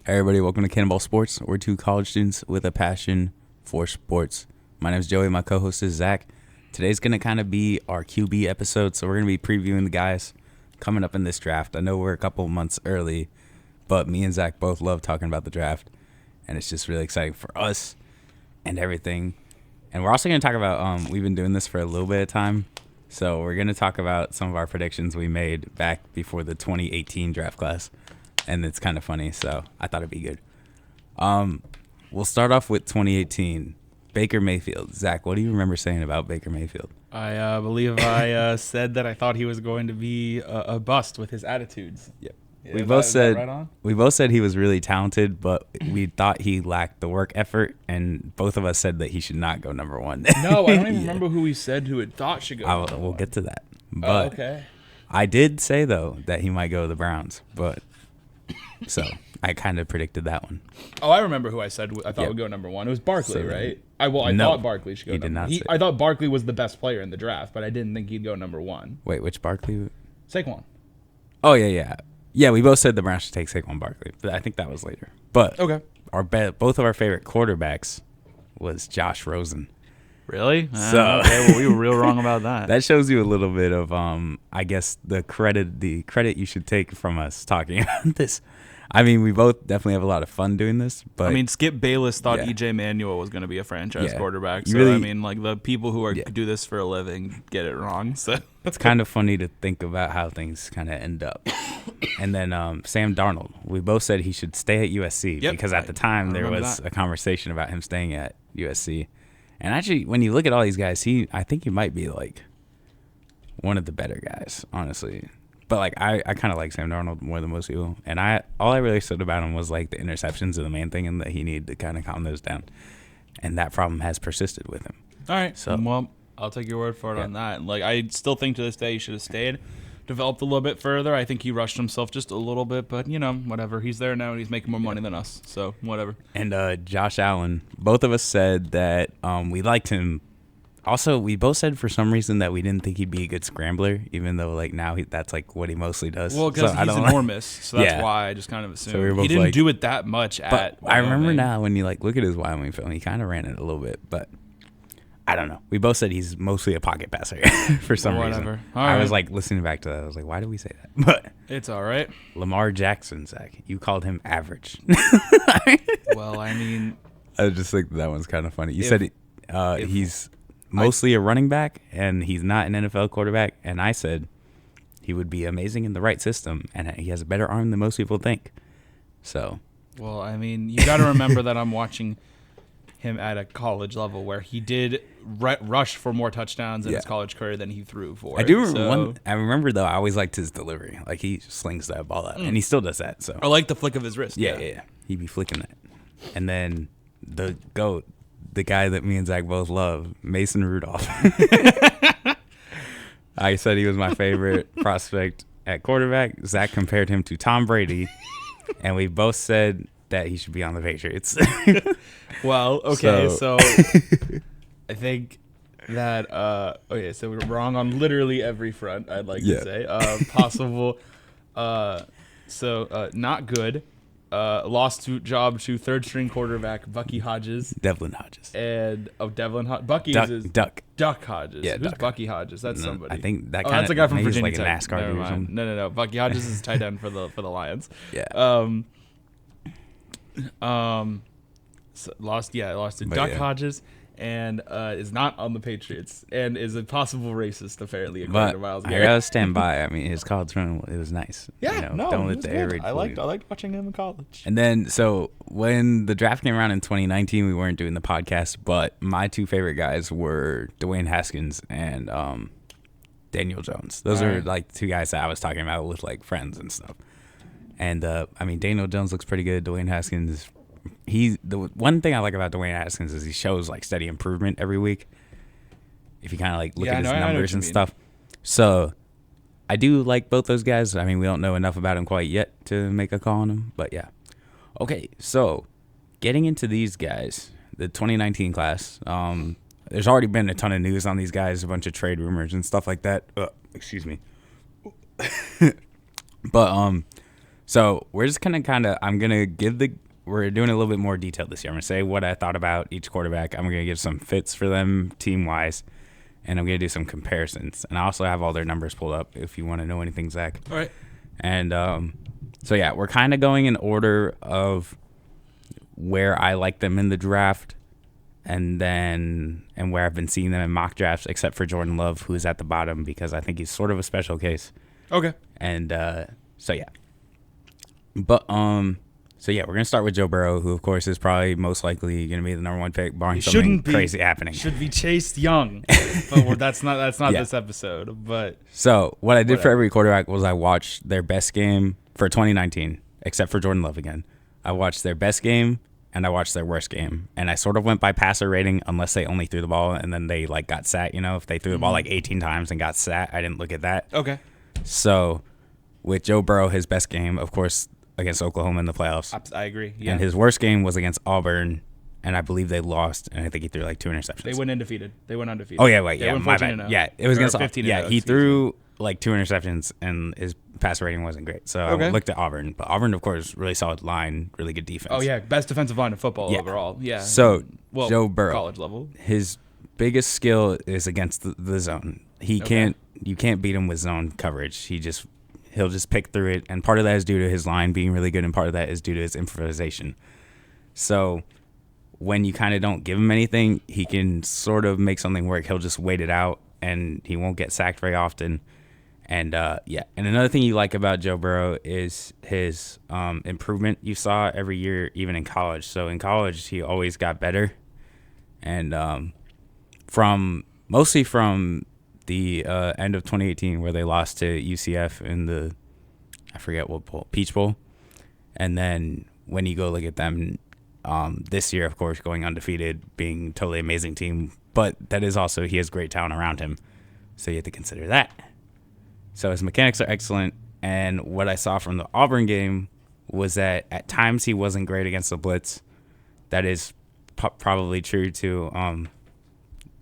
Hey everybody, welcome to Cannonball Sports. We're two college students with a passion for sports. My name is Joey, my co-host is Zach. Today's going to kind of be our QB episode, so we're going to be previewing the guys coming up in this draft. I know we're a couple months early, but me and Zach both love talking about the draft, and it's just really exciting for us and everything. And we're also going to talk about, we've been doing this for a little bit of time, so we're going to talk about some of our predictions we made back before the 2018 draft class. And it's kind of funny, so I thought it'd be good. We'll start off with 2018. Baker Mayfield. Zach, what do you remember saying about Baker Mayfield? I believe I said that I thought he was going to be a bust with his attitudes. Yep. Yeah, we both said right on? We both said he was really talented, but we thought he lacked the work effort, and both of us said that he should not go number one. No, I don't even remember who we said who it thought should go. We'll get to that. But okay. I did say though that he might go to the Browns, but so I kind of predicted that one. Oh, I remember who I said I thought would go number one. It was Barkley, right? I thought Barkley should go. He did not. I thought Barkley was the best player in the draft, but I didn't think he'd go number one. Wait, which Barkley? Saquon. Oh yeah. We both said the Browns should take Saquon Barkley, but I think that was later. But okay, both of our favorite quarterbacks was Josh Rosen. Really? So okay, well, we were real wrong about that. That shows you a little bit of I guess the credit you should take from us talking about this. I mean, we both definitely have a lot of fun doing this, but I mean, Skip Bayless thought EJ Manuel was going to be a franchise quarterback. So really, I mean, like the people who do this for a living get it wrong. So it's kind of funny to think about how things kind of end up. And then Sam Darnold, we both said he should stay at USC because at the time there was a conversation about him staying at USC. And actually, when you look at all these guys, I think he might be like one of the better guys, honestly. But like I kind of like Sam Darnold more than most people. And all I really said about him was like the interceptions are the main thing, and that he needed to kind of calm those down. And that problem has persisted with him. All right. So well, I'll take your word for it on that. Like I still think to this day he should have stayed, developed a little bit further. I think he rushed himself just a little bit, but whatever. He's there now and he's making more money than us. So whatever. And Josh Allen, both of us said that we liked him. Also, we both said for some reason that we didn't think he'd be a good scrambler, even though like now that's like what he mostly does. Well, because he's enormous, so that's why I just kind of assumed. So he didn't do it that much at Wyoming. I remember now when you like look at his Wyoming film, he kind of ran it a little bit, but I don't know. We both said he's mostly a pocket passer for some reason. I was like listening back to that. I was like, why did we say that? But it's all right. Lamar Jackson, Zach, you called him average. Well, I mean, I just think that one's kind of funny. You said he's mostly a running back, and he's not an NFL quarterback. And I said he would be amazing in the right system, and he has a better arm than most people think. So, well, I mean, you got to remember that I'm watching him at a college level where he did rush for more touchdowns in his college career than he threw for. I do remember I remember though. I always liked his delivery. Like he slings that ball out, and he still does that. So I like the flick of his wrist. Yeah. He'd be flicking that, and then the GOAT. The guy that me and Zach both love, Mason Rudolph. I said he was my favorite prospect at quarterback. Zach compared him to Tom Brady, and we both said that he should be on the Patriots. Well, okay, so I think that so we're wrong on literally every front, I'd like to say. Possible. Not good. Lost job to third string quarterback Bucky Hodges. Devlin Hodges. And Devlin Hodges. Bucky is Duck Hodges. Yeah, who's Bucky Hodges? That's somebody. I think that that's a guy from Virginia Tech. Like a NASCAR dude or something. No. Bucky Hodges is tight end for the Lions. Yeah. Lost to Duck Hodges. And is not on the Patriots, and is a possible racist, apparently, according to Miles Garrett. I gotta stand by. I mean, his college run, it was nice. Yeah, don't let the air raid I liked watching him in college. And then, so when the draft came around in 2019, we weren't doing the podcast, but my two favorite guys were Dwayne Haskins and Daniel Jones. Those are like two guys that I was talking about with like friends and stuff. And I mean, Daniel Jones looks pretty good. Dwayne Haskins. The one thing I like about Dwayne Haskins is he shows like steady improvement every week. If you kind of like look at his numbers and stuff. So I do like both those guys. I mean, we don't know enough about him quite yet to make a call on him, but yeah. Okay, so getting into these guys, the 2019 class, there's already been a ton of news on these guys, a bunch of trade rumors and stuff like that. Excuse me. But So we're just gonna we're doing a little bit more detail this year. I'm gonna say what I thought about each quarterback. I'm gonna give some fits for them team wise, and I'm gonna do some comparisons. And I also have all their numbers pulled up if you want to know anything, Zach. All right. And so yeah, we're kind of going in order of where I like them in the draft, and where I've been seeing them in mock drafts, except for Jordan Love, who is at the bottom because I think he's sort of a special case. Okay. And so yeah. But so yeah, we're gonna start with Joe Burrow, who of course is probably most likely gonna be the number 1 pick, barring something crazy happening. Should be Chase Young, but that's not Yeah. this episode. But So what I did for every quarterback was I watched their best game for 2019, except for Jordan Love again. I watched their best game and I watched their worst game, and I sort of went by passer rating unless they only threw the ball and then they like got sat. You know, if they threw the ball like 18 times and got sat, I didn't look at that. okay. So with Joe Burrow, his best game, of course, against Oklahoma in the playoffs. I agree. Yeah. And his worst game was against Auburn, and I believe they lost, and I think he threw like 2 interceptions. They went undefeated. They went undefeated. Oh, yeah, wait, They yeah, went my 14-0. bad. Yeah, it was Or against 15-0, Yeah, he excuse threw like 2 interceptions, and his passer rating wasn't great. So Okay. I looked at Auburn. But Auburn, of course, really solid line, really good defense. Oh yeah, best defensive line in football Yeah. overall. Yeah. So, well, Joe Burrow. college level. His biggest skill is against the zone. You can't beat him with zone coverage. He'll just pick through it, and part of that is due to his line being really good, and part of that is due to his improvisation. So when you kind of don't give him anything, he can sort of make something work. He'll just wait it out, and he won't get sacked very often. And yeah, and another thing you like about Joe Burrow is his improvement you saw every year, even in college. So in college, he always got better, and mostly from the end of 2018, where they lost to UCF in the, I forget what bowl, Peach Bowl. And then when you go look at them this year, of course, going undefeated, being totally amazing team. But that is also, he has great talent around him. So you have to consider that. So his mechanics are excellent. And what I saw from the Auburn game was that at times he wasn't great against the blitz. That is probably true to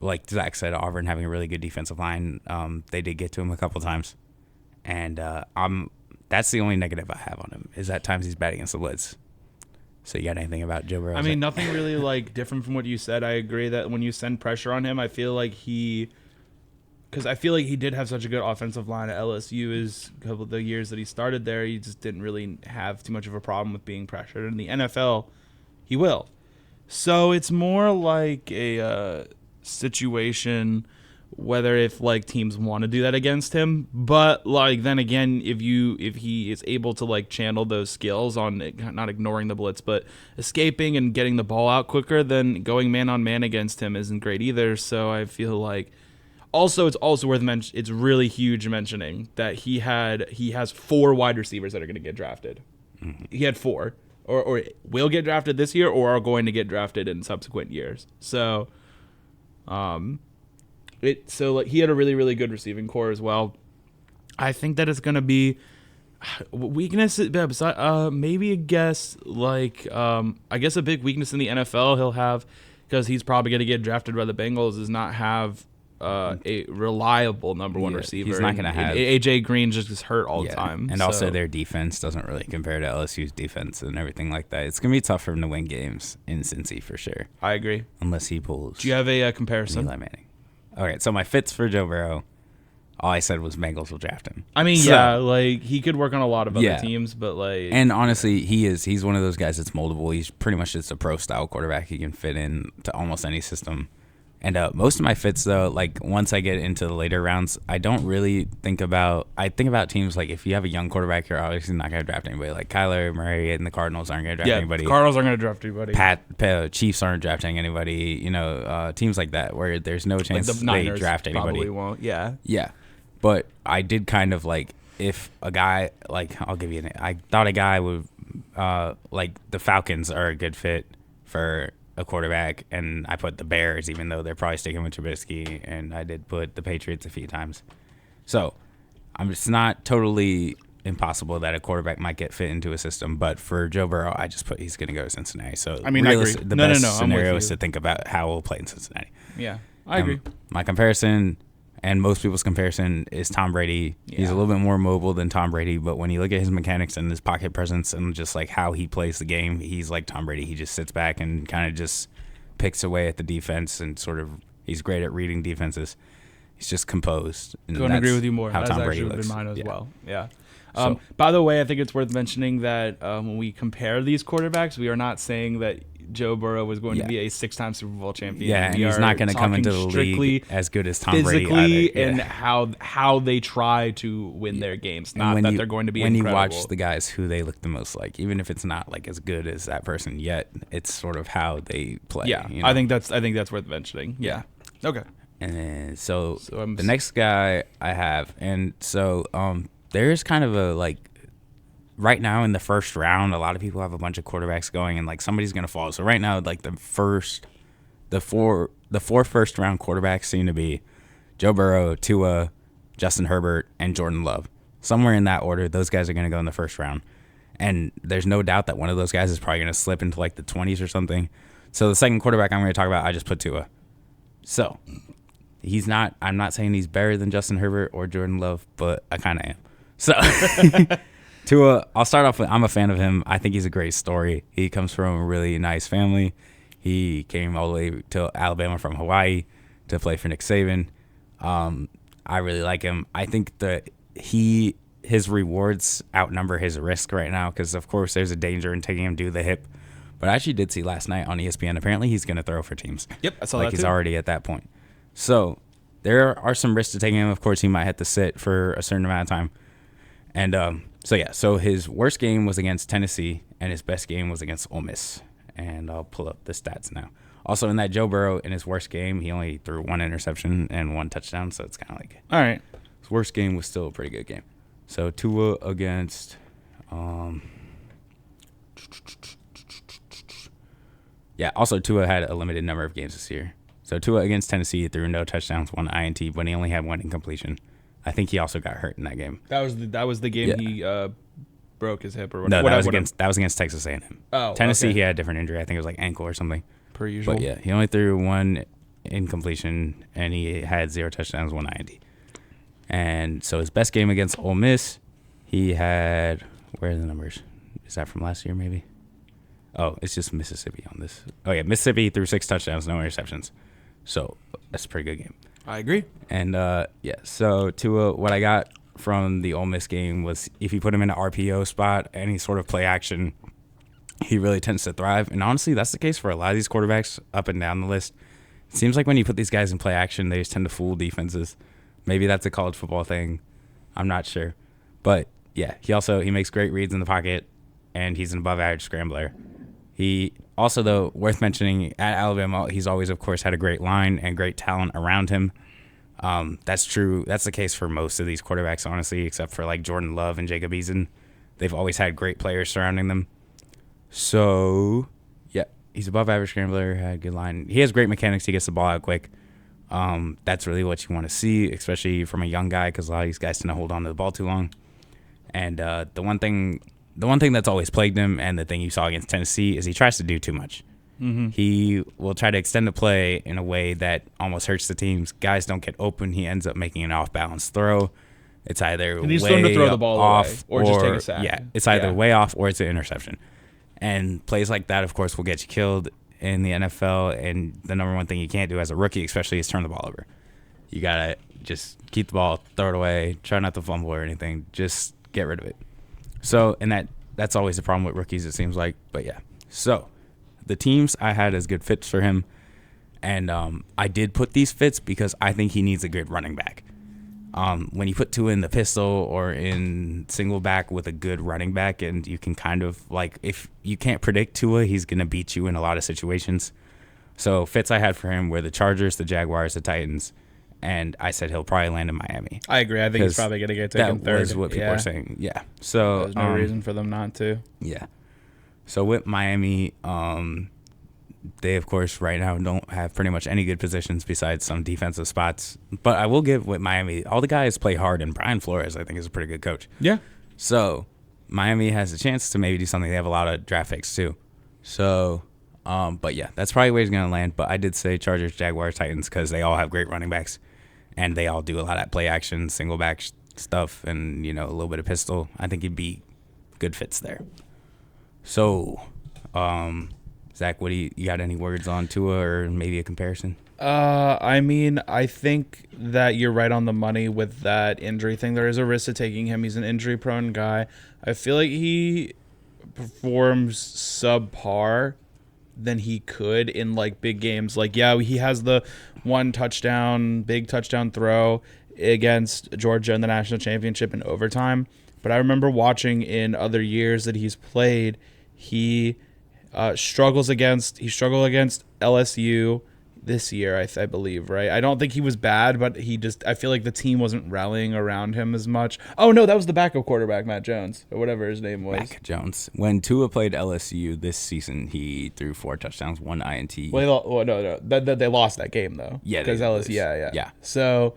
like Zach said, Auburn having a really good defensive line. They did get to him a couple times, and that's the only negative I have on him, is at times he's bad against the blitz. So you got anything about Joe Burrow? I mean, nothing really like different from what you said. I agree that when you send pressure on him, I feel like because I feel like he did have such a good offensive line at LSU. Is a couple of the years that he started there, he just didn't really have too much of a problem with being pressured. In the NFL, he will. So it's more like a situation whether if like teams want to do that against him, but like then again, if he is able to like channel those skills on not ignoring the blitz but escaping and getting the ball out quicker, then going man on man against him isn't great either. So I feel like also it's also worth mentioning, it's really huge mentioning that he has 4 wide receivers that are going to get drafted. Mm-hmm. He had 4 or will get drafted this year or are going to get drafted in subsequent years. So he had a really, really good receiving core as well. I think that it's going to be weakness. Maybe a guess like I guess a big weakness in the NFL he'll have, because he's probably going to get drafted by the Bengals, is not have a reliable number 1 receiver. He's not going to have AJ Green just gets hurt all the time. And also their defense doesn't really compare to LSU's defense and everything like that. It's going to be tough for him to win games in Cincy for sure. I agree. Unless he pulls. Do you have a comparison? Eli Manning. All right, so my fits for Joe Burrow, all I said was Bengals will draft him. I mean, like he could work on a lot of other teams, but like, and honestly, he's one of those guys that's moldable. He's pretty much just a pro style quarterback. He can fit in to almost any system. And most of my fits though, like once I get into the later rounds, I don't really think about. I think about teams like if you have a young quarterback, you're obviously not going to draft anybody. Like Kyler Murray and the Cardinals aren't going to draft anybody. The Cardinals aren't going to draft anybody. Chiefs aren't drafting anybody. You know, teams like that where there's no chance like the Niners they draft anybody. Probably won't. Yeah. Yeah, but I did kind of like if a guy like I'll give you an. I thought a guy would like the Falcons are a good fit for a quarterback, and I put the Bears, even though they're probably sticking with Trubisky, and I did put the Patriots a few times. So it's not totally impossible that a quarterback might get fit into a system, but for Joe Burrow, I just put he's going to go to Cincinnati. So I mean, I agree. The best scenario is to think about how we'll play in Cincinnati. Yeah, I agree. My comparison, And most people's comparison is Tom Brady. Yeah. He's a little bit more mobile than Tom Brady, but when you look at his mechanics and his pocket presence and just like how he plays the game, he's like Tom Brady. He just sits back and kind of just picks away at the defense and sort of he's great at reading defenses. He's just composed. And Couldn't agree with you more. How That's Tom Brady actually looks. been mine as Yeah. well. Yeah. So- By the way, I think it's worth mentioning that when we compare these quarterbacks, we are not saying that Joe Burrow was going to Yeah. be a 6-time Super Bowl champion. Yeah, and We he's are not going to come talking into the strictly league as good as Tom Brady physically either. Yeah. and how they try to win their games. And Not when that you- they're going to be when incredible. you watch the guys who they look the most like, even if it's not like as good as that person yet, it's sort of how they play. Yeah, you know? I think that's worth mentioning. Yeah. Okay. And then, so I'm the next guy I have, and so there's kind of a like right now in the first round, a lot of people have a bunch of quarterbacks going, and like somebody's gonna fall. So right now, like the four first round quarterbacks seem to be Joe Burrow, Tua, Justin Herbert, and Jordan Love. Somewhere in that order, those guys are gonna go in the first round, and there's no doubt that one of those guys is probably gonna slip into like the 20s or something. So the second quarterback I'm gonna talk about, I just put Tua. So I'm not saying he's better than Justin Herbert or Jordan Love, but I kind of am. So Tua, I'll start off with, I'm a fan of him. I think he's a great story. He comes from a really nice family. He came all the way to Alabama from Hawaii to play for Nick Saban. I really like him. I think that his rewards outnumber his risk right now because, of course, there's a danger in taking him to the hip. But I actually did see last night on ESPN, apparently he's going to throw for teams. Yep, I saw like that he's too. already at that point. So there are some risks to taking him. Of course, he might have to sit for a certain amount of time. And so his worst game was against Tennessee, and his best game was against Ole Miss. And I'll pull up the stats now. Also, in that Joe Burrow, in his worst game, he only threw one interception and one touchdown, so it's kind of like All right. his worst game was still a pretty good game. So Tua against also Tua had a limited number of games this year. So Tua against Tennessee threw no touchdowns, one INT, but he only had one incompletion. I think he also got hurt in that game. That was the game Yeah. he broke his hip or No, whatever. that was against Texas A&M. Oh, Tennessee, okay. he had a different injury. I think it was like ankle or something. Per usual. But yeah, he only threw one incompletion, and he had 0 touchdowns, 1 INT. And so his best game against Ole Miss, he had, where are the numbers? Is that from last year maybe? Oh, it's just Mississippi on this. Oh yeah, Mississippi threw 6 touchdowns, no interceptions. So that's a pretty good game. I agree. And so Tua, what I got from the Ole Miss game was if you put him in an RPO spot, any sort of play action, he really tends to thrive. And honestly, that's the case for a lot of these quarterbacks up and down the list. It seems like when you put these guys in play action, they just tend to fool defenses. Maybe that's a college football thing. I'm not sure. But yeah, he makes great reads in the pocket, and he's an above average scrambler. He also, though, worth mentioning, at Alabama, he's always, of course, had a great line and great talent around him. That's true. That's the case for most of these quarterbacks, honestly, except for like Jordan Love and Jacob Eason. They've always had great players surrounding them. So, yeah, he's above average scrambler, had a good line. He has great mechanics. He gets the ball out quick. That's really what you want to see, especially from a young guy, because a lot of these guys tend to hold on to the ball too long. And the one thing that's always plagued him, and the thing you saw against Tennessee, is he tries to do too much. Mm-hmm. He will try to extend the play in a way that almost hurts the teams. Guys don't get open. He ends up making an off-balance throw. It's either He needs way to throw the ball off away, or just take a sack. Yeah, it's either Yeah. way off or it's an interception. And plays like that, of course, will get you killed in the NFL. And the number one thing you can't do as a rookie, especially, is turn the ball over. You gotta just keep the ball, throw it away, try not to fumble or anything. Just get rid of it. So, and that's always the problem with rookies, it seems like. But yeah, so the teams I had as good fits for him, and I did put these fits because I think he needs a good running back. When you put Tua in the pistol or in single back with a good running back, and you can kind of like, if you can't predict Tua, he's gonna beat you in a lot of situations. So fits I had for him were the Chargers, the Jaguars, the Titans, and I said he'll probably land in Miami. I agree. I think he's 'Cause probably going to get taken That third. was what people were saying. Yeah. So There's no reason for them not to. Yeah. So with Miami, they, of course, right now don't have pretty much any good positions besides some defensive spots. But I will give with Miami, all the guys play hard, and Brian Flores, I think, is a pretty good coach. Yeah. So Miami has a chance to maybe do something. They have a lot of draft picks, too. So, but yeah, that's probably where he's going to land. But I did say Chargers, Jaguars, Titans, because they all have great running backs. and they all do a lot of play action, single back stuff, and, you know, a little bit of pistol. I think he'd be good fits there. So, Zach, what do you got any words on Tua or maybe a comparison? I mean, I think that you're right on the money with that injury thing. There is a risk to taking him. He's an injury-prone guy. I feel like he performs subpar than he could in, like, big games. Like, yeah, he has the one touchdown, big touchdown throw against Georgia in the national championship in overtime. But I remember watching in other years that he's played, he struggled against LSU this year, I believe, right? I don't think he was bad, but I feel like the team wasn't rallying around him as much. Oh, no, that was the backup quarterback, Matt Jones, or whatever his name was. Mac Jones. When Tua played LSU this season, he threw 4 touchdowns, 1 INT. Well, no. They lost that game, though. Yeah, because LSU, yeah. Yeah. So,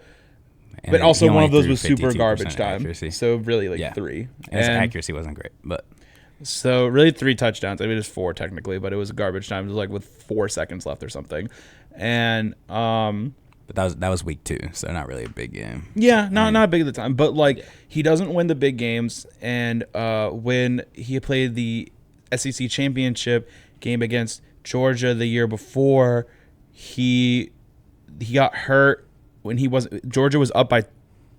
And but also he one only of those threw was super 52% garbage time. accuracy. So really, like 3. His And accuracy wasn't great, but so really 3 touchdowns. I mean, it was 4 technically, but it was garbage time. It was like with 4 seconds left or something. And but that was week 2, so not really a big game. yeah, not big at the time, but like he doesn't win the big games. And when he played the SEC championship game against Georgia the year before, he got hurt when Georgia was up by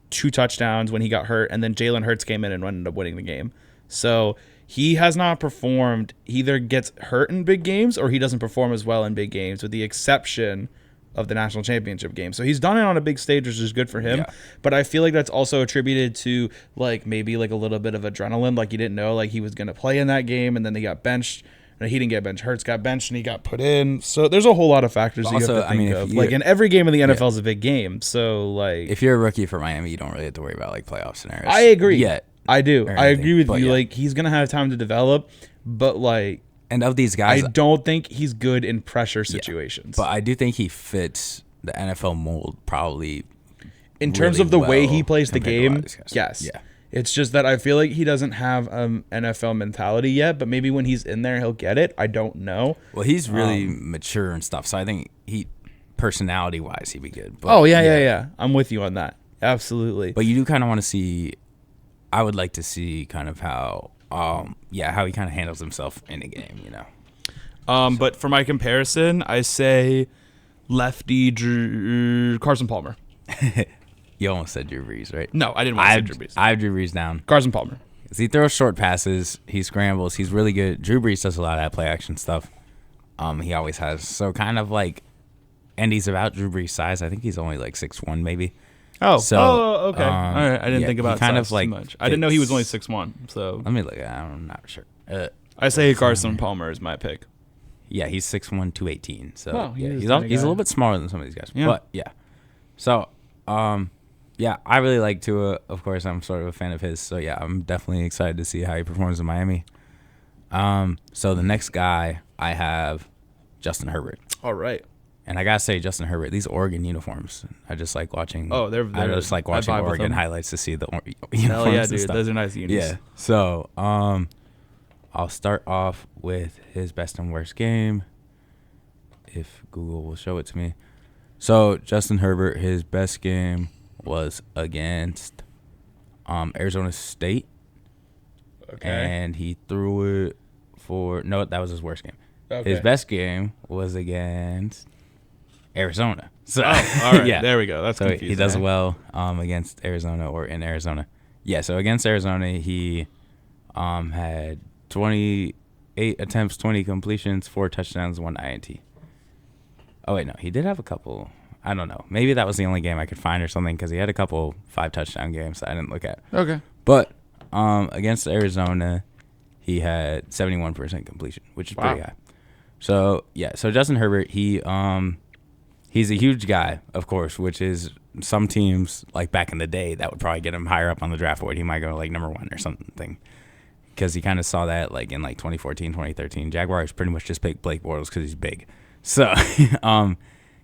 2 touchdowns when he got hurt, and then Jalen Hurts came in and ended up winning the game. So he has not performed, either gets hurt in big games or he doesn't perform as well in big games, with the exception of the national championship game. So he's done it on a big stage, which is good for him. Yeah. But I feel like that's also attributed to like maybe like a little bit of adrenaline. Like he didn't know like he was going to play in that game, and then he got benched. No, he didn't get benched. Hurts got benched and he got put in. So there's a whole lot of factors you have to think of. Like in every game in the NFL is a big game. So like if you're a rookie for Miami, you don't really have to worry about like playoff scenarios. I agree. Yet. I do. I agree with you. Yeah. Like he's gonna have time to develop, but like, and of these guys, I don't think he's good in pressure situations. but I do think he fits the NFL mold probably in terms really of the way well he plays the compared to a lot game, of these guys. yes. Yeah. It's just that I feel like he doesn't have NFL mentality yet, but maybe when he's in there, he'll get it. I don't know. Well, he's really mature and stuff, so I think personality-wise, he'd be good. But, yeah. I'm with you on that. Absolutely. But you do kind of want to see. I would like to see kind of how he kind of handles himself in a game, you know. But for my comparison, I say lefty Carson Palmer. You almost said Drew Brees, right? No, I didn't want to say Drew Brees. I have Drew Brees down. Carson Palmer. He throws short passes. He scrambles. He's really good. Drew Brees does a lot of that play action stuff. He always has. So kind of like, and he's about Drew Brees' size. I think he's only like 6'1", maybe. Oh, So, okay. All right. I didn't think about kind size of like too much. I didn't know he was only 6'1". So Let me look. I'm not sure. I say Carson Palmer is my pick. Yeah, he's 6'1", 218. So Oh, he yeah, is he's kinda a guy. little bit smaller than some of these guys. Yeah. But yeah. So yeah, I really like Tua. Of course, I'm sort of a fan of his. So yeah, I'm definitely excited to see how he performs in Miami. So the next guy I have Justin Herbert. All right. And I gotta say, Justin Herbert, these Oregon uniforms, I just like watching. Oh, they're I just like watching I vibe with Oregon them. highlights to see the uniforms. Hell yeah, and dude. stuff. Those are nice unis. Yeah. So I'll start off with his best and worst game, if Google will show it to me. So Justin Herbert, his best game was against Arizona State. Okay. And he threw it for that was his worst game. Okay. His best game was against Arizona. So all right. yeah. There we go. That's So confusing. he does well against Arizona or in Arizona. Yeah, so against Arizona, he had 28 attempts, 20 completions, 4 touchdowns, 1 INT. Oh, wait, no. He did have a couple. I don't know. Maybe that was the only game I could find or something because he had a couple 5-touchdown games that I didn't look at. Okay. But against Arizona, he had 71% completion, which is pretty high. So, yeah. So, Justin Herbert, he's a huge guy, of course, which is some teams, like back in the day, that would probably get him higher up on the draft board. He might go like number 1 or something because he kind of saw that like in like 2014, 2013. Jaguars pretty much just picked Blake Bortles because he's big. So,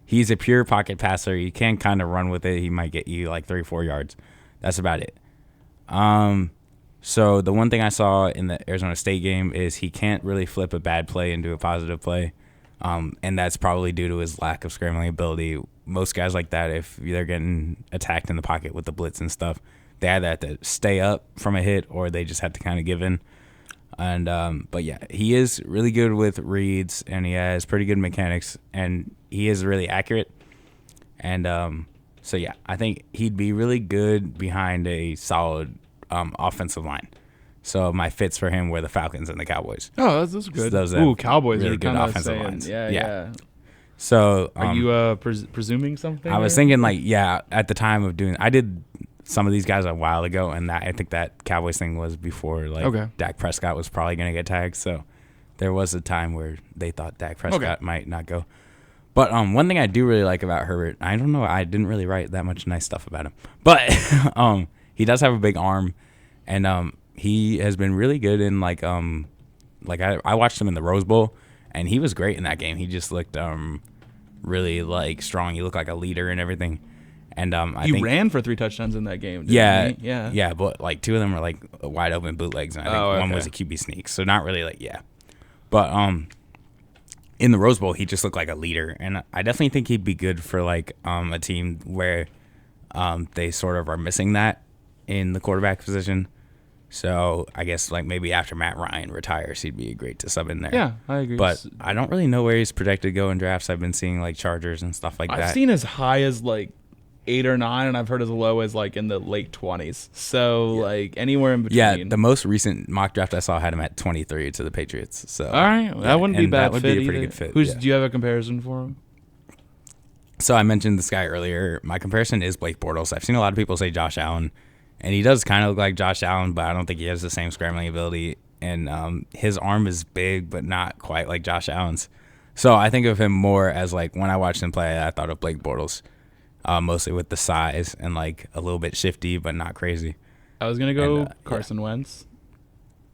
he's a pure pocket passer. He can kind of run with it. He might get you like 3-4 yards. That's about it. So the one thing I saw in the Arizona State game is he can't really flip a bad play into a positive play. And that's probably due to his lack of scrambling ability most guys like that, if they're getting attacked in the pocket with the blitz and stuff, they either have to stay up from a hit or they just have to kind of give in. And but yeah, he is really good with reads, and he has pretty good mechanics, and he is really accurate. And so yeah, I think he'd be really good behind a solid offensive line. So my fits for him were the Falcons and the Cowboys. Oh, that's good. So those Ooh, Cowboys really are good kind of offensive saying, lines. Yeah. So Are you presuming something? I was thinking like, yeah, at the time of doing, I did some of these guys a while ago, and I think that Cowboys thing was before like Dak Prescott was probably going to get tagged. So there was a time where they thought Dak Prescott might not go. But one thing I do really like about Herbert, I don't know, I didn't really write that much nice stuff about him, but he does have a big arm, and he has been really good in like I watched him in the Rose Bowl, and he was great in that game. He just looked really like strong. He looked like a leader and everything. And I think ran for 3 touchdowns in that game. Yeah, he? yeah. But like 2 of them were like wide open bootlegs, and I think one was a QB sneak. So not really like But in the Rose Bowl, he just looked like a leader, and I definitely think he'd be good for like a team where they sort of are missing that in the quarterback position. So I guess like maybe after Matt Ryan retires, he'd be great to sub in there. Yeah, I agree. But I don't really know where he's projected to go in drafts. I've been seeing like Chargers and stuff like that. I've seen as high as like 8 or 9, and I've heard as low as like in the late 20s. So like anywhere in between. Yeah, the most recent mock draft I saw had him at 23 to the Patriots. So all right, well, that wouldn't be bad. That would be a pretty good fit. Do you have a comparison for him? So I mentioned this guy earlier. My comparison is Blake Bortles. I've seen a lot of people say Josh Allen, and he does kind of look like Josh Allen, but I don't think he has the same scrambling ability. And his arm is big, but not quite like Josh Allen's. So I think of him more as like when I watched him play, I thought of Blake Bortles. Mostly with the size and like a little bit shifty, but not crazy. I was gonna go Carson Wentz.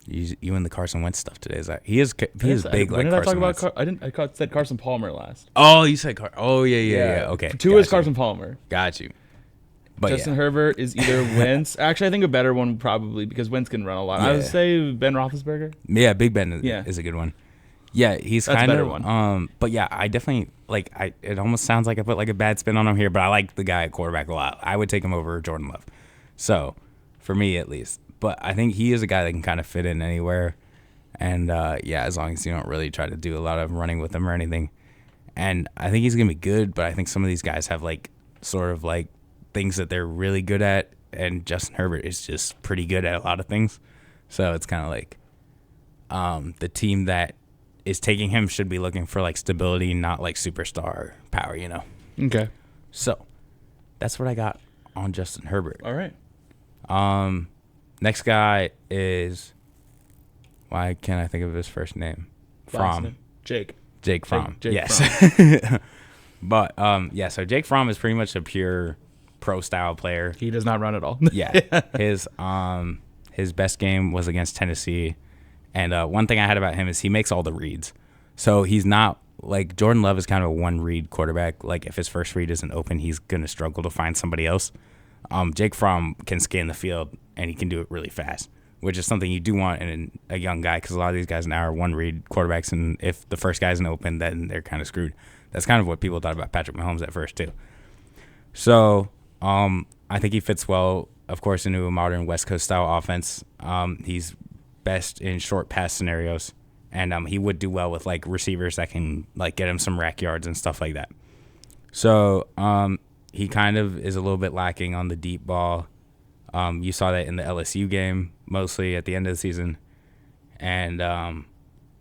You and the Carson Wentz stuff today is that he is big like Carson Wentz. I said Carson Palmer last. Oh, you said yeah. Okay. 2 is Carson Palmer. Got you. But Justin Herbert is either Wentz. Actually, I think a better one probably because Wentz can run a lot. I would say Ben Roethlisberger. Yeah, Big Ben is a good one. Yeah, he's kind of one. But yeah, I definitely like. It almost sounds like I put like a bad spin on him here, but I like the guy at quarterback a lot. I would take him over Jordan Love. So, for me at least. But I think he is a guy that can kind of fit in anywhere. And as long as you don't really try to do a lot of running with him or anything. And I think he's gonna be good. But I think some of these guys have like sort of like things that they're really good at, and Justin Herbert is just pretty good at a lot of things. So it's kind of like the team that is taking him should be looking for like stability, not like superstar power, you know. Okay. So that's what I got on Justin Herbert. All right. Next guy is, why can't I think of his first name? Fromm. Jake Fromm. Jake yes. Fromm. But so Jake Fromm is pretty much a pure pro style player. He does not run at all. Yeah. His best game was against Tennessee. And one thing I had about him is he makes all the reads. So he's not like Jordan Love is kind of a one read quarterback. Like if his first read isn't open, he's going to struggle to find somebody else. Jake Fromm can scan the field and he can do it really fast, which is something you do want in a young guy because a lot of these guys now are one read quarterbacks. And if the first guy isn't open, then they're kind of screwed. That's kind of what people thought about Patrick Mahomes at first too. So I think he fits well, of course, into a modern West Coast style offense. He's best in short pass scenarios, and he would do well with like receivers that can like get him some rack yards and stuff like that. So he kind of is a little bit lacking on the deep ball. You saw that in the LSU game mostly at the end of the season, and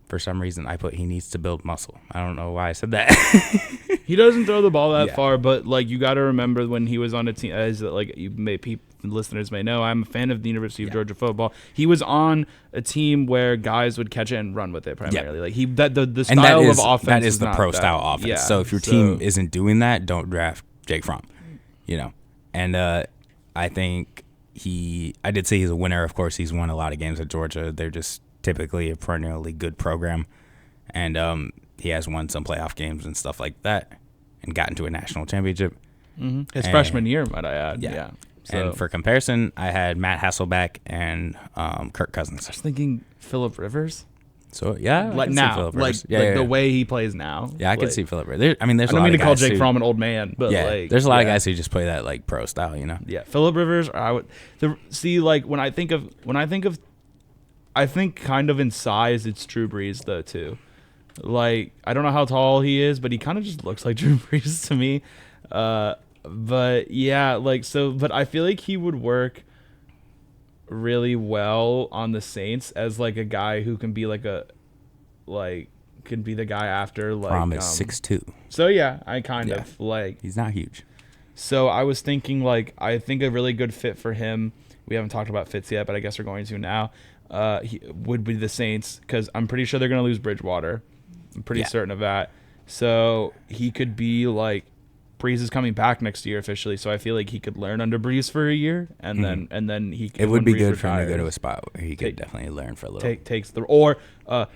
for some reason I put he needs to build muscle. I don't know why I said that. He doesn't throw the ball that far, but like you got to remember when he was on a team, as like listeners may know, I'm a fan of the University of Georgia football. He was on a team where guys would catch it and run with it primarily. Like the style of offense. That is the pro style offense. Yeah, so if your team isn't doing that, don't draft Jake Fromm. You know, and I think I did say he's a winner. Of course, he's won a lot of games at Georgia. They're just typically a perennially good program, and he has won some playoff games and stuff like that, and gotten to a national championship. Mm-hmm. His freshman year, might I add. Yeah. So. And for comparison, I had Matt Hasselbeck and Kirk Cousins. I was thinking Phillip Rivers. So yeah, I can see now, Phillip like Rivers. Yeah, the way he plays now. Yeah, I can Like, see Phillip Rivers. I mean, there's I a don't lot mean of to call guys Jake who, Fromm an old man, but yeah, like there's a lot of guys who just play that like pro style, you know. Yeah, Phillip Rivers. Like I think kind of in size it's Drew Brees though too. Like I don't know how tall he is, but he kind of just looks like Drew Brees to me. But yeah, but I feel like he would work really well on the Saints as like a guy who can be can be the guy after like Fromm is 6'2". So yeah, I kind of like He's not huge. So I was thinking I think a really good fit for him. We haven't talked about fits yet, but I guess we're going to now. He would be the Saints because I'm pretty sure they're going to lose Bridgewater. I'm pretty certain of that. So he could be like Breeze is coming back next year officially, so I feel like he could learn under Breeze for a year, and then he. It would be good for him to go to a spot where he could definitely learn for a little. Takes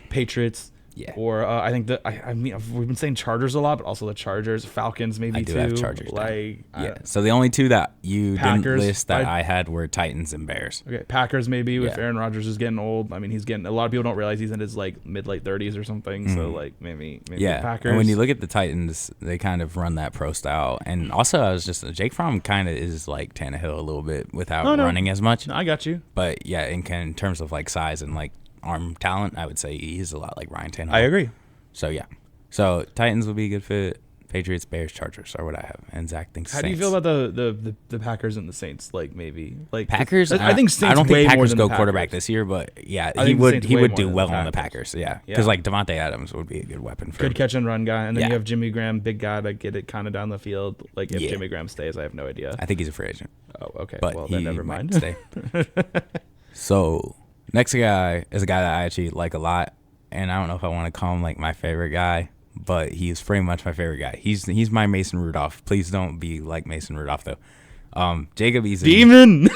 Patriots. Yeah. Or I think I mean we've been saying Chargers a lot, but also the Chargers, Falcons maybe too. I do have Chargers. Yeah. So the only two that you Packers, didn't list that I had were Titans and Bears. Okay, Packers maybe if Aaron Rodgers is getting old. I mean he's getting. A lot of people don't realize he's in his like mid-late 30s or something. So like maybe Packers. And when you look at the Titans, they kind of run that pro style. And also Jake Fromm kind of is like Tannehill a little bit without running as much. No, I got you. But yeah, in terms of like size and like arm talent, I would say he's a lot like Ryan Tannehill. I agree. So yeah, so Titans would be a good fit. Patriots, Bears, Chargers are what I have, and Zach thinks. How Saints. do you feel about the Packers and the Saints? Like maybe like Packers. I think Saints I don't way think more Packers than go the quarterback Packers. this year, but yeah, I he think the would Saints he way would more do than the well on the Packers. Packers. Yeah, because like Devontae Adams would be a good weapon for good him. catch and run guy, and then Yeah. you have Jimmy Graham, big guy to get it kind of down the field. Like if Yeah. Jimmy Graham stays, I have no idea. I think he's a free agent. Oh, okay. But Well, he then never might mind. stay. So next guy is a guy that I actually like a lot, and I don't know if I want to call him like my favorite guy, but he's pretty much my favorite guy. He's my Mason Rudolph. Please don't be like Mason Rudolph though. Jacob Eason. Demon.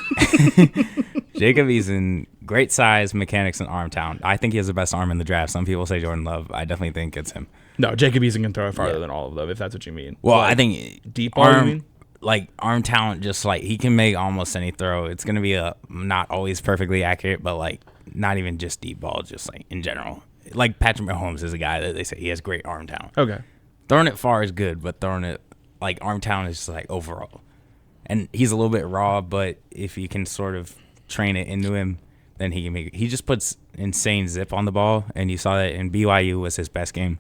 Jacob Eason, great size, mechanics, and arm talent. I think he has the best arm in the draft. Some people say Jordan Love. I definitely think it's him. No, Jacob Eason can throw it farther than all of them, if that's what you mean. Well, Like, I think deep ball, you arm, mean? like arm talent, just like he can make almost any throw. It's gonna be not always perfectly accurate, but like not even just deep ball, just like in general. Like Patrick Mahomes is a guy that they say he has great arm talent. Okay. Throwing it far is good, but throwing it like arm talent is just like overall. And he's a little bit raw, but if you can sort of train it into him, then he can make it. He just puts insane zip on the ball, and you saw that in BYU was his best game.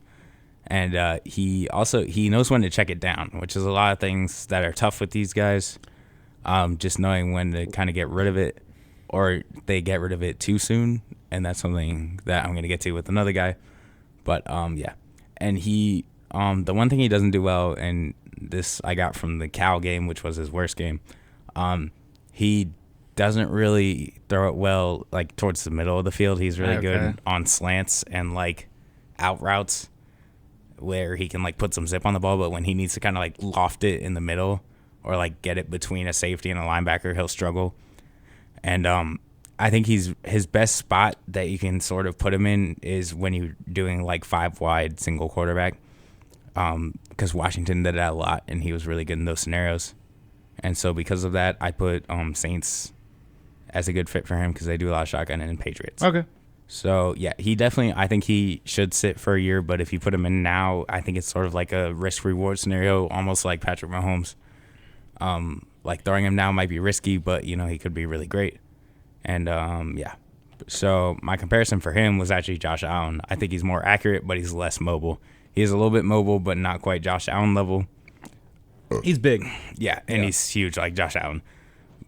And he knows when to check it down, which is a lot of things that are tough with these guys. Just knowing when to kind of get rid of it, or they get rid of it too soon, and that's something that I'm gonna get to with another guy. But yeah, and he the one thing he doesn't do well, and this I got from the Cal game, which was his worst game. He doesn't really throw it well like towards the middle of the field. He's really good on slants and like out routes where he can like put some zip on the ball, but when he needs to kind of like loft it in the middle or like get it between a safety and a linebacker, he'll struggle. And I think his best spot that you can sort of put him in is when you're doing like 5 wide single quarterback, because Washington did that a lot and he was really good in those scenarios. And so because of that, I put Saints as a good fit for him because they do a lot of shotgun and Patriots. Okay. So, yeah, I think he should sit for a year, but if you put him in now, I think it's sort of like a risk-reward scenario, almost like Patrick Mahomes. Like throwing him now might be risky, but, he could be really great. And, yeah. So my comparison for him was actually Josh Allen. I think he's more accurate, but he's less mobile. He's a little bit mobile, but not quite Josh Allen level. He's big. Yeah, and he's huge like Josh Allen.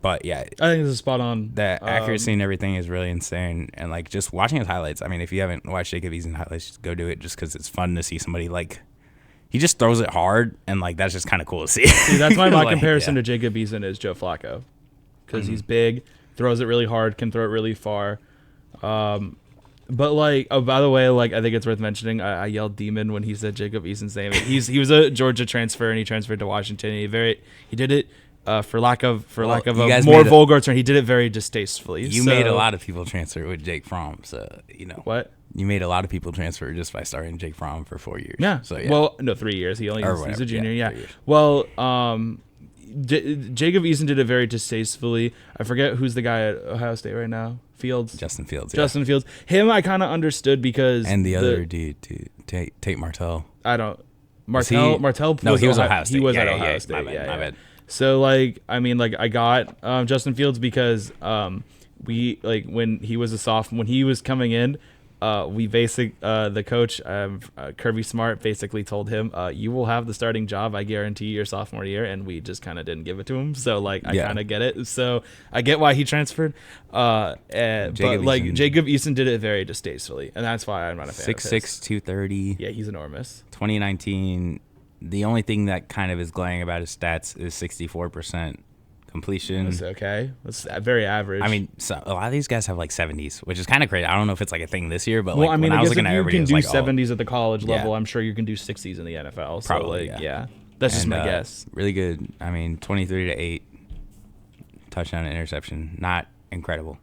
But yeah, I think this is spot on. The accuracy and everything is really insane. And like just watching his highlights, I mean, if you haven't watched Jacob Eason highlights, just go do it just because it's fun to see somebody like he just throws it hard and like that's just kind of cool to see. See, that's my Like, comparison to Jacob Eason is Joe Flacco because he's big, throws it really hard, can throw it really far. But like, oh, by the way, like I think it's worth mentioning. I yelled "demon" when he said Jacob Eason's name. He was a Georgia transfer and he transferred to Washington. He did it for lack of a more vulgar term. He did it very distastefully. You made a lot of people transfer with Jake Fromm, so what. You made a lot of people transfer just by starting Jake Fromm for 4 years. Yeah. So yeah. Well, no, 3 years. He's a junior. Yeah. 3 years. Well, Jacob Eason did it very distastefully. I forget who's the guy at Ohio State right now. Fields. Justin Fields. Yeah. Justin Fields. Him, I kind of understood because And the other dude, Tate Martell. I don't. he- Martell. No, he was Ohio State. He was Yeah, at yeah, Ohio yeah. State. My yeah, bad. So like, I mean, like I got Justin Fields because when he was a sophomore, when he was coming in, the coach Kirby Smart basically told him, you will have the starting job, I guarantee, your sophomore year, and we just kind of didn't give it to him. So like I kind of get it. So I get why he transferred. But like Jacob Eason did it very distastefully, and that's why I'm not a fan. 6'6", 230. Yeah, he's enormous. 2019. The only thing that kind of is glaring about his stats is 64% completion. That's okay. That's very average. I mean, so a lot of these guys have like 70s, which is kind of crazy. I don't know if it's like a thing this year, but well, like I mean, when I guess was looking if at you everybody, can it do was like, 70s at the college level, Yeah. I'm sure you can do 60s in the NFL. So Probably, like, yeah. That's just And, my guess. Really good. I mean, 23-8 touchdown and interception. Not incredible.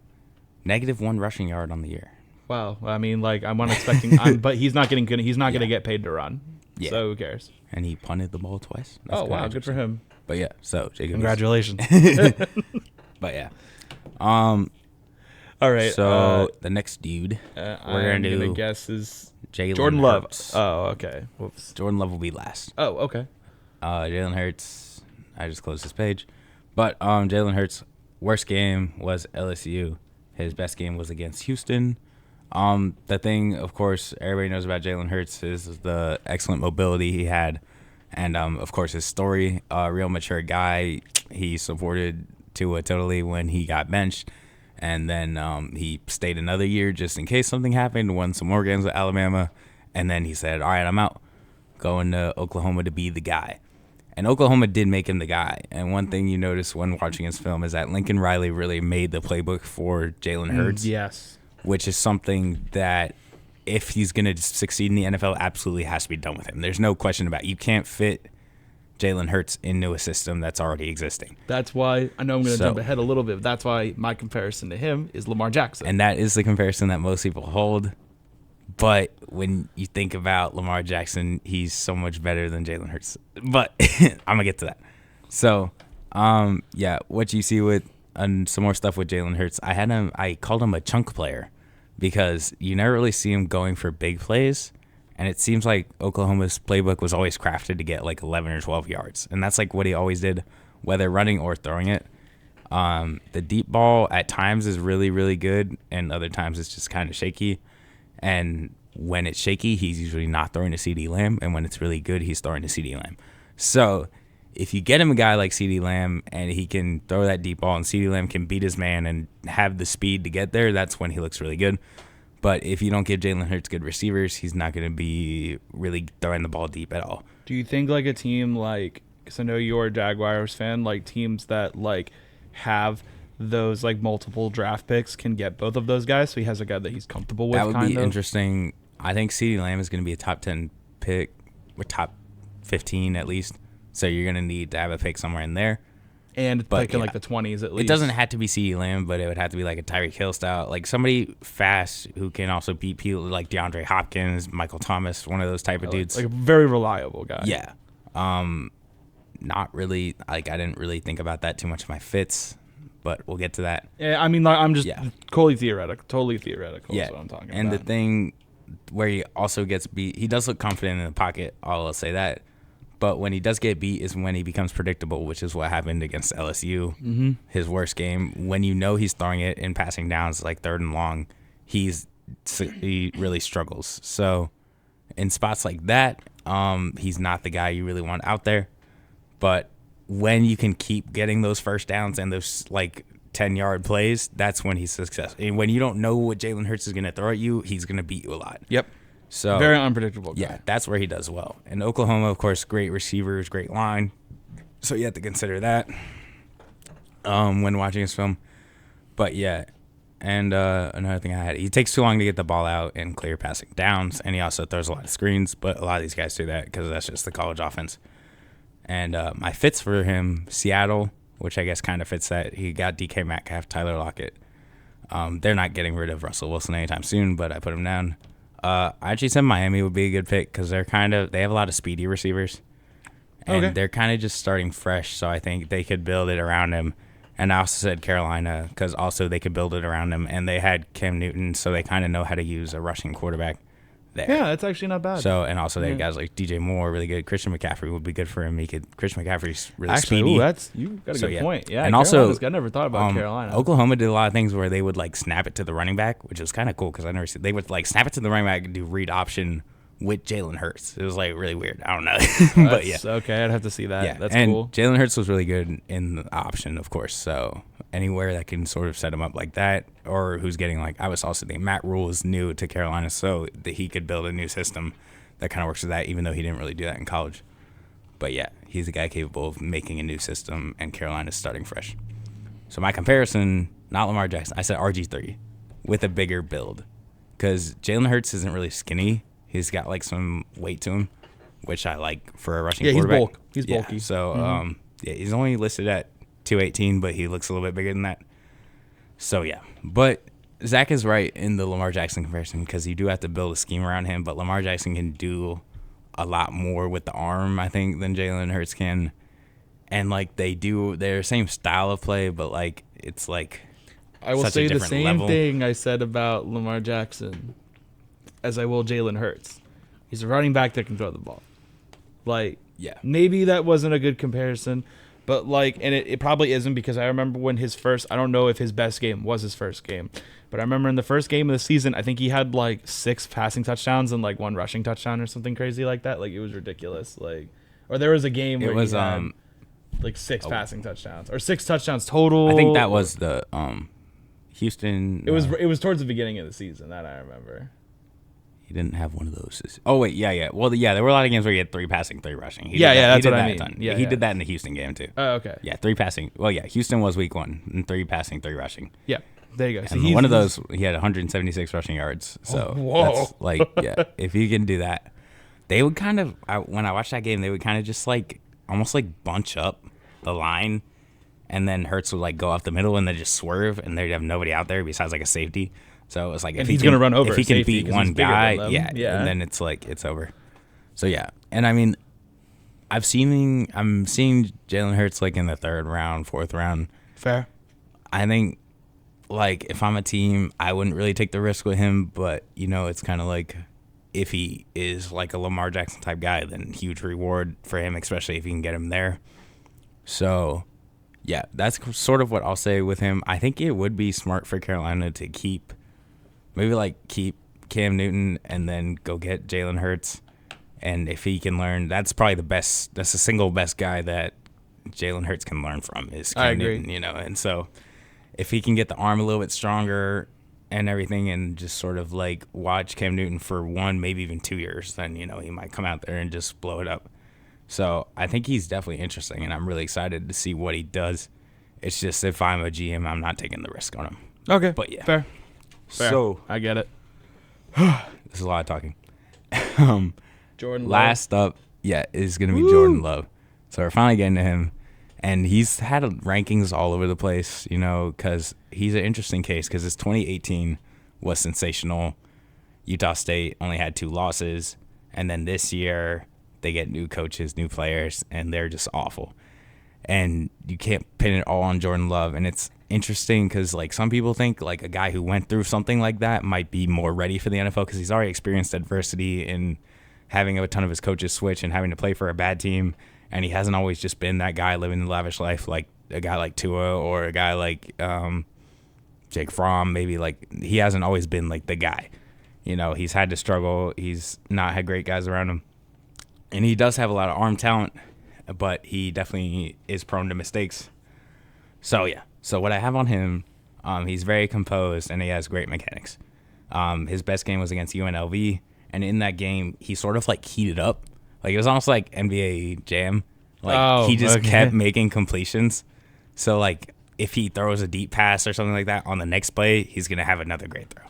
-1 rushing yard on the year. Wow. I mean, like I'm not expecting, but he's not getting good. He's not going to get paid to run. Yeah. So who cares? And he punted the ball twice. That's Oh wow, kinda good for interesting. him. But yeah, so Jacob. Congratulations. But yeah. All right. So the next dude we're gonna do gonna guess is Jalen Jordan Love. Hurts. Oh, okay. Whoops. Jordan Love will be last. Oh, okay. Jalen Hurts. I just closed this page, but Jalen Hurts' worst game was LSU. His best game was against Houston. The thing, of course, everybody knows about Jalen Hurts is the excellent mobility he had, and of course his story. Real mature guy. He supported Tua totally when he got benched, and then he stayed another year just in case something happened. Won some more games with Alabama, and then he said, "All right, I'm out, going to Oklahoma to be the guy." And Oklahoma did make him the guy. And one thing you notice when watching his film is that Lincoln Riley really made the playbook for Jalen Hurts. Yes. Which is something that if he's going to succeed in the NFL, absolutely has to be done with him. There's no question about it. You can't fit Jalen Hurts into a system that's already existing. That's why I know I'm going to So- jump ahead a little bit. But that's why my comparison to him is Lamar Jackson. And that is the comparison that most people hold. But when you think about Lamar Jackson, he's so much better than Jalen Hurts. But I'm going to get to that. So, yeah, what you see with some more stuff with Jalen Hurts, I called him a chunk player because you never really see him going for big plays. And it seems like Oklahoma's playbook was always crafted to get like 11 or 12 yards. And that's like what he always did, whether running or throwing it. The deep ball at times is really, really good. And other times it's just kind of shaky. And when it's shaky, he's usually not throwing to CeeDee Lamb. And when it's really good, he's throwing to CeeDee Lamb. So if you get him a guy like CeeDee Lamb and he can throw that deep ball and CeeDee Lamb can beat his man and have the speed to get there, that's when he looks really good. But if you don't give Jalen Hurts good receivers, he's not going to be really throwing the ball deep at all. Do you think like a team like, because I know you're a Jaguars fan, like teams that like have those like multiple draft picks can get both of those guys, so he has a guy that he's comfortable with? That would kind be of interesting. I think CeeDee Lamb is going to be a top 10 pick, or top 15 at least. So you're going to need to have a pick somewhere in there. and But, like in yeah. like the 20s at least. It doesn't have to be CeeDee Lamb, but it would have to be like a Tyreek Hill style, like somebody fast who can also beat people like DeAndre Hopkins, Michael Thomas, one of those type of dudes. like a very reliable guy. Yeah. Not really. Like I didn't really think about that too much in my fits, but we'll get to that. Yeah, I mean, like, I'm just Yeah. totally theoretical. Yeah. Is what I'm talking And about. the thing where he also gets beat, he does look confident in the pocket. I'll say that. But when he does get beat is when he becomes predictable, which is what happened against LSU. Mm-hmm. His worst game. When you know he's throwing it in passing downs, like 3rd and long, he really struggles. So in spots like that, he's not the guy you really want out there. But when you can keep getting those first downs and those like 10-yard plays, that's when he's successful. And when you don't know what Jalen Hurts is going to throw at you, he's going to beat you a lot. Yep. So Very unpredictable guy. yeah, that's where he does well. And Oklahoma, of course, great receivers, great line. So you have to consider that when watching his film. But yeah, and another thing I had, he takes too long to get the ball out and clear passing downs, and he also throws a lot of screens. But a lot of these guys do that because that's just the college offense. And my fits for him, Seattle, which I guess kind of fits that. He got DK Metcalf, Tyler Lockett. They're not getting rid of Russell Wilson anytime soon, but I put him down. I actually said Miami would be a good pick because they have a lot of speedy receivers, and Okay. they're kind of just starting fresh. So I think they could build it around him, And I also said Carolina because also they could build it around him, and they had Cam Newton, so they kind of know how to use a rushing quarterback there. Yeah, that's actually not bad. So, and also they had guys like DJ Moore, really good. Christian McCaffrey would be good for him. Christian McCaffrey's really speedy. Ooh, you got a good point. Yeah, and also I never thought about Carolina. Oklahoma did a lot of things where they would like snap it to the running back, which was kind of cool because they would like snap it to the running back and do read option with Jalen Hurts. It was like really weird. I don't know, but yeah, okay. I'd have to see that. Yeah, that's and cool. Jalen Hurts was really good in the option, of course. So anywhere that can sort of set him up like that, or who's getting like I was also thinking Matt Rule is new to Carolina, so that he could build a new system that kind of works with that, even though he didn't really do that in college. But yeah, he's a guy capable of making a new system, and Carolina's starting fresh. So my comparison, not Lamar Jackson, I said RG3 with a bigger build, because Jalen Hurts isn't really skinny. He's got like some weight to him, which I like for a rushing quarterback. He's bulky. So he's only listed at 218, but he looks a little bit bigger than that. So yeah, but Zach is right in the Lamar Jackson comparison because you do have to build a scheme around him, but Lamar Jackson can do a lot more with the arm, I think, than Jalen Hurts can. And like they do their same style of play, but like it's like I will such say a the different same level. thing I said about Lamar Jackson as I will Jalen Hurts. He's a running back that can throw the ball. Like, Yeah. maybe that wasn't a good comparison, but like, and it probably isn't because I remember when I don't know if his best game was his first game, but I remember in the first game of the season, I think he had like 6 passing touchdowns and like 1 rushing touchdown or something crazy like that. Like, it was ridiculous. Like, or there was a game where It was he had like 6 passing touchdowns or 6 touchdowns total. I think that was the Houston. It was towards the beginning of the season that I remember. He didn't have one of those. Oh wait, yeah. Well, yeah, there were a lot of games where he had 3 passing, 3 rushing. That's what I mean. He did that in the Houston game too. Oh, okay. Yeah, 3 passing. Well, yeah, Houston was week 1 and 3 passing, 3 rushing. Yeah, there you go. And one of those, he had 176 rushing yards. So that's like, yeah, if you can do that, they would kind of. When I watched that game, they would kind of just like almost like bunch up the line, and then Hurts would like go off the middle and then just swerve, and they'd have nobody out there besides like a safety. So it was like if he's gonna run over, if he can beat one guy, yeah, and then it's like it's over. So yeah, and I mean, I'm seeing Jalen Hurts like in the 3rd round, 4th round. Fair. I think like if I'm a team, I wouldn't really take the risk with him, but you know, it's kind of like if he is like a Lamar Jackson type guy, then huge reward for him, especially if you can get him there. So yeah, that's sort of what I'll say with him. I think it would be smart for Carolina to keep Cam Newton and then go get Jalen Hurts. And if he can learn, that's probably that's the single best guy that Jalen Hurts can learn from is Cam Newton, you know. And so if he can get the arm a little bit stronger and everything and just sort of like watch Cam Newton for 1, maybe even 2 years, then, you know, he might come out there and just blow it up. So I think he's definitely interesting, and I'm really excited to see what he does. It's just if I'm a GM, I'm not taking the risk on him. Okay. But yeah. Fair. So I get it. this is a lot of talking. Jordan Last up, is going to be Jordan Love. So we're finally getting to him. And he's had rankings all over the place, you know, because he's an interesting case because his 2018 was sensational. Utah State only had 2 losses. And then this year they get new coaches, new players, and they're just awful. And you can't pin it all on Jordan Love. And it's interesting because, like, some people think, like, a guy who went through something like that might be more ready for the NFL because he's already experienced adversity in having a ton of his coaches switch and having to play for a bad team. And he hasn't always just been that guy living the lavish life like a guy like Tua or a guy like Jake Fromm. Maybe, like, he hasn't always been, like, the guy. You know, he's had to struggle. He's not had great guys around him. And he does have a lot of arm talent, but he definitely is prone to mistakes. So, yeah. So, what I have on him, he's very composed, and he has great mechanics. His best game was against UNLV, and in that game, he sort of, like, heated up. Like, it was almost like NBA Jam. Like, he just kept making completions. So, like, if he throws a deep pass or something like that on the next play, he's going to have another great throw.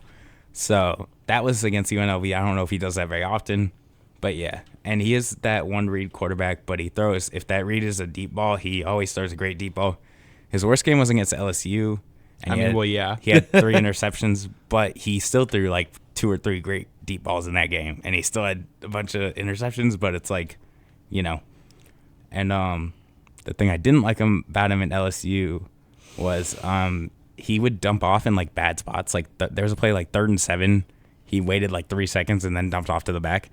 So, that was against UNLV. I don't know if he does that very often. But, yeah. And he is that one-read quarterback, but he throws. If that read is a deep ball, he always throws a great deep ball. His worst game was against LSU. And he had 3 interceptions, but he still threw, like, 2 or 3 great deep balls in that game. And he still had a bunch of interceptions, but it's like, you know. And the thing I didn't like about him at LSU was he would dump off in like bad spots. Like there was a play like 3rd and 7. He waited like 3 seconds and then dumped off to the back.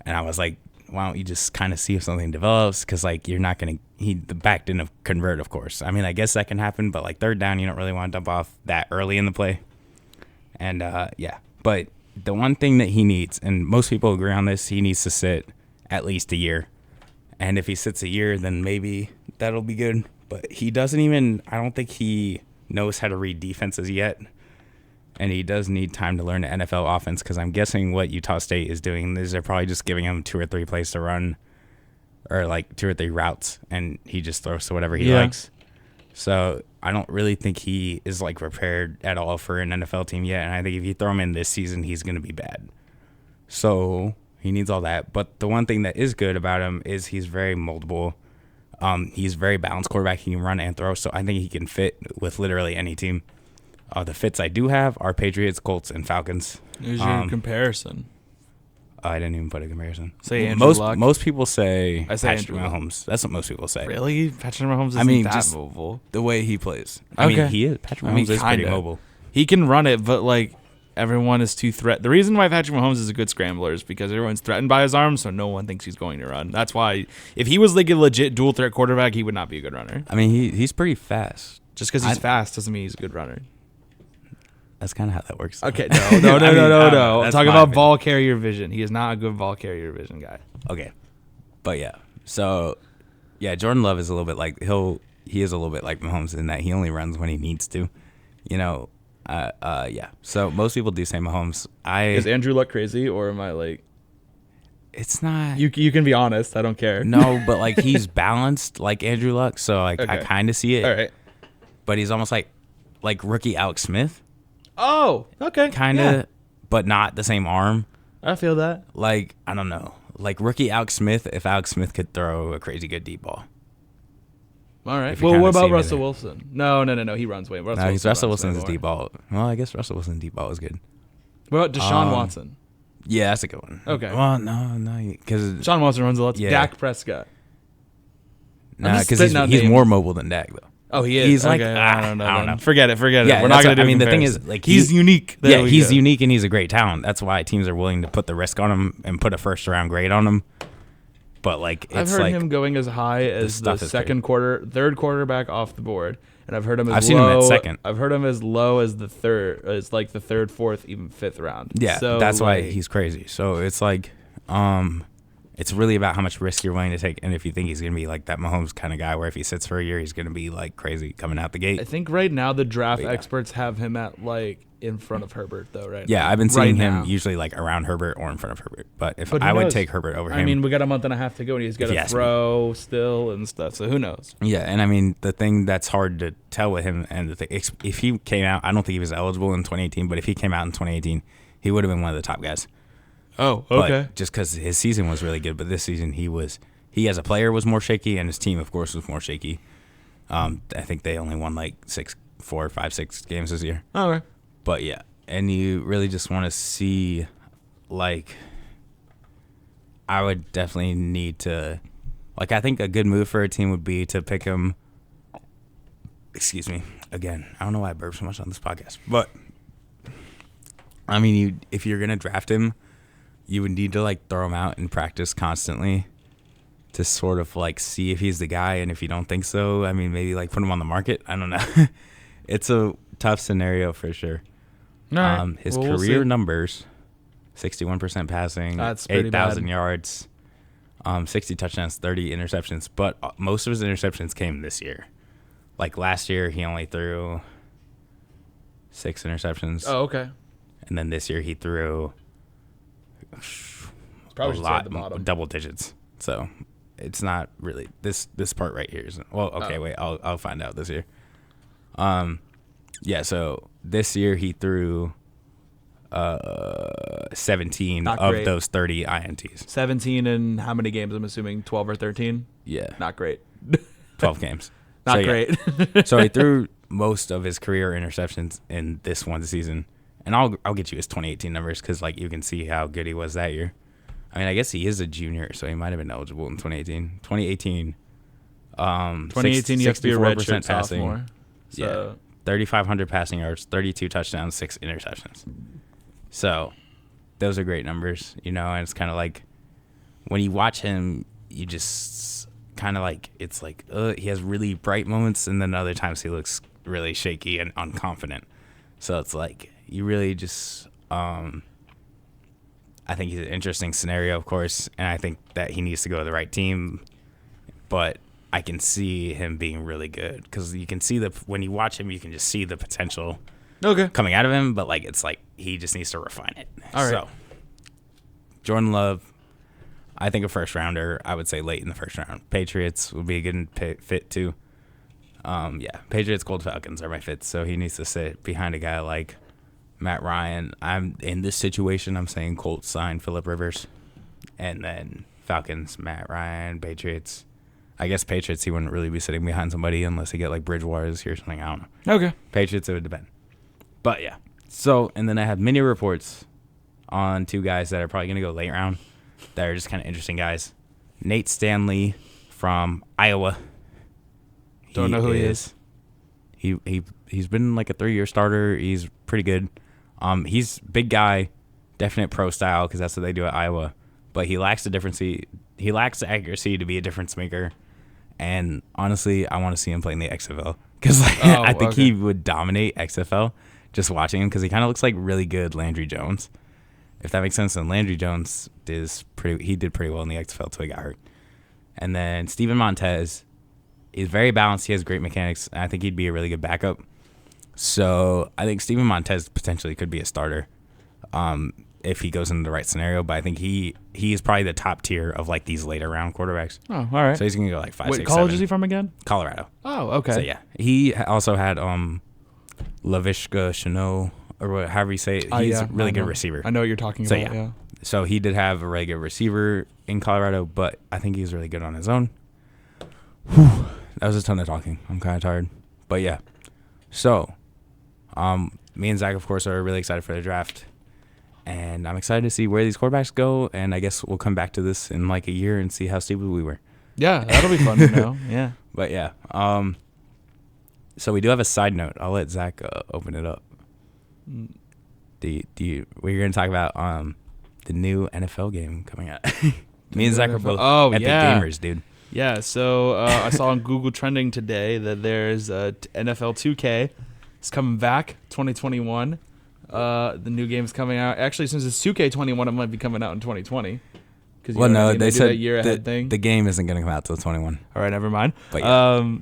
And I was like, why don't you just kind of see if something develops? Because like you're not gonna. The back didn't convert, of course. I mean, I guess that can happen, but like 3rd down, you don't really want to dump off that early in the play. And yeah, but the one thing that he needs, and most people agree on this, he needs to sit at least a year. And if he sits a year, then maybe that'll be good. But he doesn't even. I don't think he knows how to read defenses yet. And he does need time to learn the NFL offense, because I'm guessing what Utah State is doing is they're probably just giving him 2 or 3 plays to run, or like 2 or 3 routes, and he just throws to whatever he likes. So I don't really think he is like prepared at all for an NFL team yet. And I think if you throw him in this season, he's going to be bad. So he needs all that. But the one thing that is good about him is he's very moldable. He's a very balanced quarterback. He can run and throw. So I think he can fit with literally any team. The fits I do have are Patriots, Colts, and Falcons. Here's your comparison. I didn't even put a comparison. Say Andrew Luck. Most people say I say Patrick Mahomes. That's what most people say. Really? Patrick Mahomes isn't that mobile. The way he plays. I mean, he is. Patrick Mahomes is pretty mobile. He can run it, but like everyone is too threat. The reason why Patrick Mahomes is a good scrambler is because everyone's threatened by his arm, so no one thinks he's going to run. That's why if he was like a legit dual threat quarterback, he would not be a good runner. I mean, he's pretty fast. Just because he's fast doesn't mean he's a good runner. That's kind of how that works. Okay, no. I'm talking about ball carrier vision. He is not a good ball carrier vision guy. Okay, but yeah. So, yeah, Jordan Love is a little bit like he is a little bit like Mahomes in that he only runs when he needs to. You know, yeah. So most people do say Mahomes. Is Andrew Luck crazy, or am I like? It's not. You can be honest. I don't care. No, but like he's balanced like Andrew Luck, so like I kind of see it. All right. But he's almost like rookie Alex Smith. Oh, okay. Kind of, but not the same arm. I feel that. Like, I don't know. Like rookie Alex Smith, if Alex Smith could throw a crazy good deep ball. All right. Well, what about Russell Wilson? No. He runs way. Russell Wilson's deep ball. Well, I guess Russell Wilson's deep ball is good. What about Deshaun Watson? Yeah, that's a good one. Okay. Well, no, because Deshaun Watson runs a lot. Yeah. Dak Prescott. No, because he's more mobile than Dak, though. Oh, he is. He's like, okay. I don't know. Forget it. Yeah, we're not gonna do. I mean, the thing is, like, he's unique. He's unique and he's a great talent. That's why teams are willing to put the risk on him and put a first-round grade on him. But like, it's I've heard him going as high as the third quarterback off the board, and I've heard him. I've seen him at second. I've heard him as low as the third, as like the third, fourth, even fifth round. Yeah, so that's why he's crazy. So it's like, it's really about how much risk you're willing to take, and if you think he's going to be like that Mahomes kind of guy, where if he sits for a year, he's going to be like crazy coming out the gate. I think right now the draft experts have him at like in front of Herbert, though, right? Yeah, I've been seeing him usually like around Herbert or in front of Herbert. But I would take Herbert over him. I mean, we got a month and a half to go, and he's got to throw still and stuff. So who knows? Yeah, and I mean, the thing that's hard to tell with him, and if he came out, I don't think he was eligible in 2018, but if he came out in 2018, he would have been one of the top guys. Oh, okay. But just because his season was really good, but this season he as a player was more shaky, and his team, of course, was more shaky. I think they only won like 4, 5, 6 games this year. All right. But yeah, and you really just want to see, like, I would definitely need to, like, I think a good move for a team would be to pick him. Excuse me. Again, I don't know why I burp so much on this podcast, but I mean, if you're gonna draft him, you would need to like throw him out in practice constantly to sort of like see if he's the guy. And if you don't think so, I mean, maybe like put him on the market. I don't know. It's a tough scenario for sure. Right. His career numbers, 61% passing, 8,000 yards, 60 touchdowns, 30 interceptions. But most of his interceptions came this year. Like last year, he only threw 6 interceptions. Oh, okay. And then this year he threw probably a lot, double digits. So it's not really this part right here isn't. Well, okay, wait, I'll find out this year. Yeah. So this year he threw 17 of those 30 INTs. 17 in how many games? I'm assuming 12 or 13. Yeah. Not great. 12 games. Not great. So he threw most of his career interceptions in this one season. And I'll get you his 2018 numbers because like you can see how good he was that year. I mean, I guess he is a junior, so he might have been eligible in 2018. 2018, 2018 you have to be a redshirt passing, sophomore. So 3,500 passing yards, 32 touchdowns, 6 interceptions. So those are great numbers, and it's kind of like when you watch him, you just kind of like, it's like he has really bright moments, and then other times he looks really shaky and unconfident. So it's like you really just I think he's an interesting scenario, of course, and I think that he needs to go to the right team, but I can see him being really good because you can see when you watch him, you can just see the potential coming out of him, but like it's like he just needs to refine it. All right. So Jordan Love, I think a first rounder. I would say late in the first round. Patriots would be a good fit too. Patriots, Gold Falcons are my fits. So he needs to sit behind a guy like Matt Ryan. I'm in this situation. I'm saying Colts sign Phillip Rivers, and then Falcons, Matt Ryan. Patriots. I guess Patriots, he wouldn't really be sitting behind somebody unless he get like Bridgewater or something. I don't know. Okay. Patriots, it would depend. But yeah. So, and then I have many reports on 2 guys that are probably going to go late round that are just kind of interesting guys. Nate Stanley from Iowa. Don't know who he is. He's been like a 3-year starter. He's pretty good. He's big guy, definite pro style because that's what they do at Iowa. But he lacks the accuracy to be a difference maker. And honestly, I want to see him play in the XFL because I think he would dominate XFL just watching him because he kind of looks like really good Landry Jones. If that makes sense. And Landry Jones did pretty well in the XFL until he got hurt. And then Steven Montez, he's very balanced. He has great mechanics. And I think he'd be a really good backup. So I think Steven Montez potentially could be a starter if he goes into the right scenario. But I think he's probably the top tier of like these later round quarterbacks. Oh, all right. So he's going to go like 5, 6, 7. What college is he from again? Colorado. Oh, okay. So yeah. He also had Laviska Shenault, or however you say it. He's a really good receiver. I know what you're talking So, about. Yeah. So he did have a really good receiver in Colorado, but I think he's really good on his own. Whew, that was a ton of talking. I'm kind of tired. But yeah. So, me and Zach, of course, are really excited for the draft. And I'm excited to see where these quarterbacks go. And I guess we'll come back to this in like a year and see how stupid we were. Yeah, that'll be fun to know. Yeah. But yeah. So we do have a side note. I'll let Zach open it up. We're going to talk about the new NFL game coming out. Me and Zach are both epic gamers, dude. Yeah, so I saw on Google Trending today that there's NFL 2K. It's coming back, 2021. The new game's coming out. Actually, since it's 2K21, it might be coming out in 2020. Well, no, they said that year ahead thing. The game isn't going to come out till 21. All right, never mind. But yeah.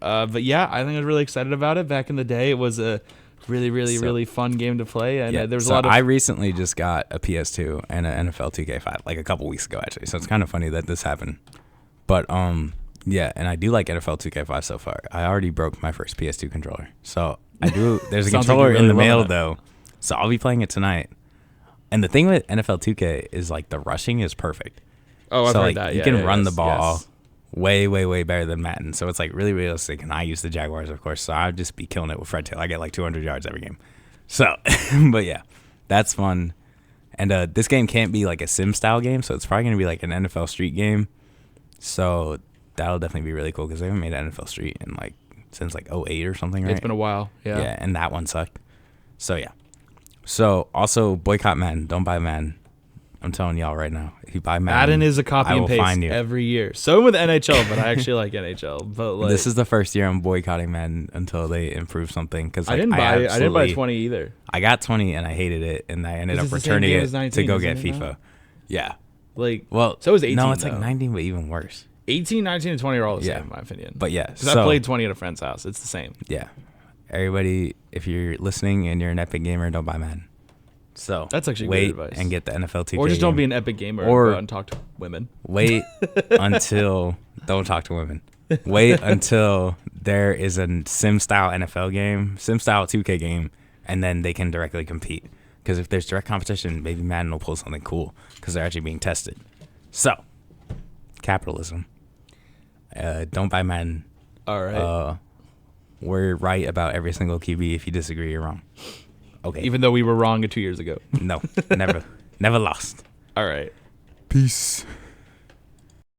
But yeah, I think I was really excited about it. Back in the day, it was a really fun game to play, and there was a lot of. I recently just got a PS2 and an NFL 2K5 like a couple weeks ago, actually. So it's kind of funny that this happened. But yeah, and I do like NFL 2K5 so far. I already broke my first PS2 controller, so I do. There's a controller in the mail though, so I'll be playing it tonight. And the thing with NFL 2K is like the rushing is perfect. Oh, I've heard that. You can run the ball way better than Madden. So it's like really realistic. And I use the Jaguars, of course. So I'd just be killing it with Fred Taylor. I get like 200 yards every game. So, but yeah, that's fun. And this game can't be like a sim style game. So it's probably going to be like an NFL Street game. So that'll definitely be really cool because they haven't made NFL Street in like since like 2008 or something, right? It's been a while. Yeah. Yeah. And that one sucked. So yeah. So also boycott Madden. Don't buy Madden. I'm telling y'all right now. If you buy Madden is a copy and paste every year. So with NHL, but I actually like NHL. But like, this is the first year I'm boycotting Madden until they improve something. Cause like, I didn't buy 20 either. I got 20 and I hated it, and I ended up returning it 19, to go get FIFA. Yeah. Like, well, so is 18. No, it's like 19, but even worse. 18, 19, and 20 are all the same, in my opinion. But yeah, because I played 20 at a friend's house. It's the same. Yeah. Everybody, if you're listening and you're an Epic gamer, don't buy Madden. So that's actually wait good advice. And get the NFL 2K. Or just don't be an Epic gamer or go out and talk to women. Wait until don't talk to women. Wait until there is a sim style NFL game, sim style 2K game, and then they can directly compete. Because if there's direct competition, maybe Madden will pull something cool because they're actually being tested. So, capitalism. Don't buy Madden. All right. We're right about every single QB. If you disagree, you're wrong. Okay. Even though we were wrong 2 years ago. No, never lost. All right. Peace.